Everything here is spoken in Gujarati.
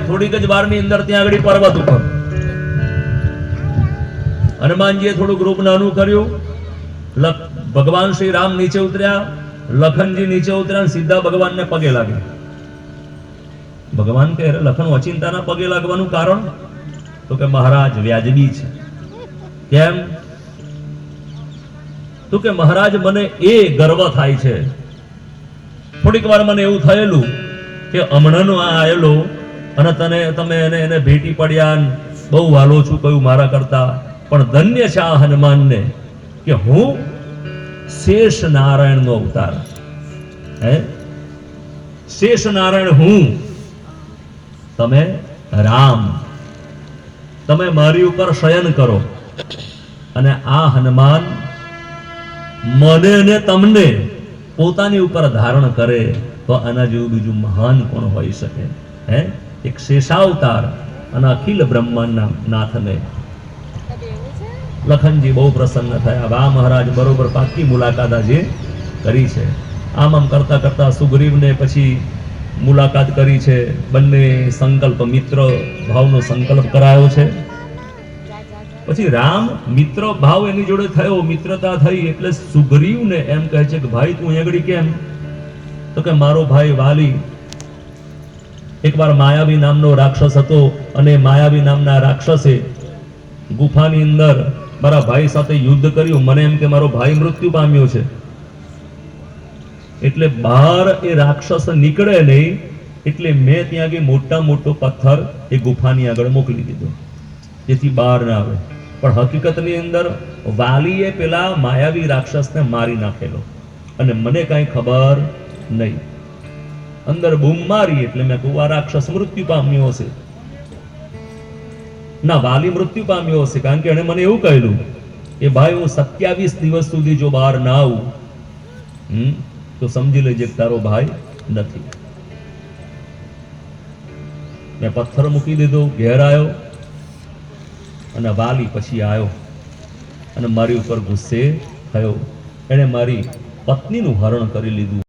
થોડીક જ વારની અંદર ત્યાં આગળ પર્વત ઉપર હનુમાનજીએ થોડું ગ્રુપ નાનું કર્યું. ભગવાન શ્રી રામ નીચે ઉતર્યા, લખનજી નીચે ઉતર્યા, સીધા ભગવાનને પગે લાગ્યા. ભગવાન કહે લખન ઓચિંતાના પગે લાગવાનું કારણ તો કે મહારાજ વ્યાજબી છે. કેમ? તો કે મહારાજ મને એ ગર્વ થાય છે. થોડીક વાર મને એવું થયેલું કે હમણાંનો આ આયેલો અને તમે એને ભેટી પડ્યા, બહુ વાલો છું કયું મારા કરતા, પણ ધન્ય છે આ હનુમાનને કે હું શેષ નારાયણનો અવતાર. હે શેષ નારાયણ હું, તમે રામ, તમે મારી ઉપર શયન કરો અને આ હનુમાન મને ને તમને પોતાની ઉપર ધારણ કરે તો આના જેવું બીજું મહાન કોણ હોઈ શકે? હે એક શેષાવતાર અને અખિલ બ્રહ્માંડના નાથને. લખનજી બહુ પ્રસન્ન થયા. વાહ મહારાજ, બરોબર પાકી મુલાકાત આજે કરી છે. આમ કરતા કરતા સુગ્રીવને પછી મુલાકાત કરી છે. બંને સંકલ્પ મિત્ર ભાવનો સંકલ્પ કરાયો છે. પછી રામ મિત્ર ભાવ એની જોડે થયો, મિત્રતા થઈ એટલે સુગ્રીવને એમ કહે છે કે ભાઈ તું આગળી કેમ? તો કે મારો ભાઈ વાલી એકવાર માયાવી નામનો રાક્ષસ હતો અને માયાવી નામના રાક્ષસે ગુફાની અંદર મારા ભાઈ સાથે યુદ્ધ કર્યું. મને એમ કે મારો ભાઈ મૃત્યુ પામ્યો છે એટલે બહાર એ રાક્ષસ નીકળે નહીં એટલે મેં ત્યાં આગળ મોટો પથ્થર એ ગુફાની આગળ મોકલી દીધો જેથી બહાર ના આવે. પણ હકીકતની અંદર વાલીએ પેલા માયાવી રાક્ષસને મારી નાખેલો અને મને કઈ ખબર નહીં. અંદર બૂમ મારી એટલે મેં કહ્યું આ રાક્ષસ મૃત્યુ પામ્યો હશે. ના, વાલી મૃત્યુ પામ્યો હશે, કારણ કે એને મને એવું કહેલું કે ભાઈ હું 27 દિવસ સુધી જો બહાર ના આવું તો સમજી લેજે કે તારો ભાઈ નથી. મેં પથ્થર મૂકી દીધો, ઘેર આવ્યો અને વાલી પછી આવ્યો અને મારી ઉપર ગુસ્સે થયો. એને મારી પત્નીનું હરણ કરી લીધું.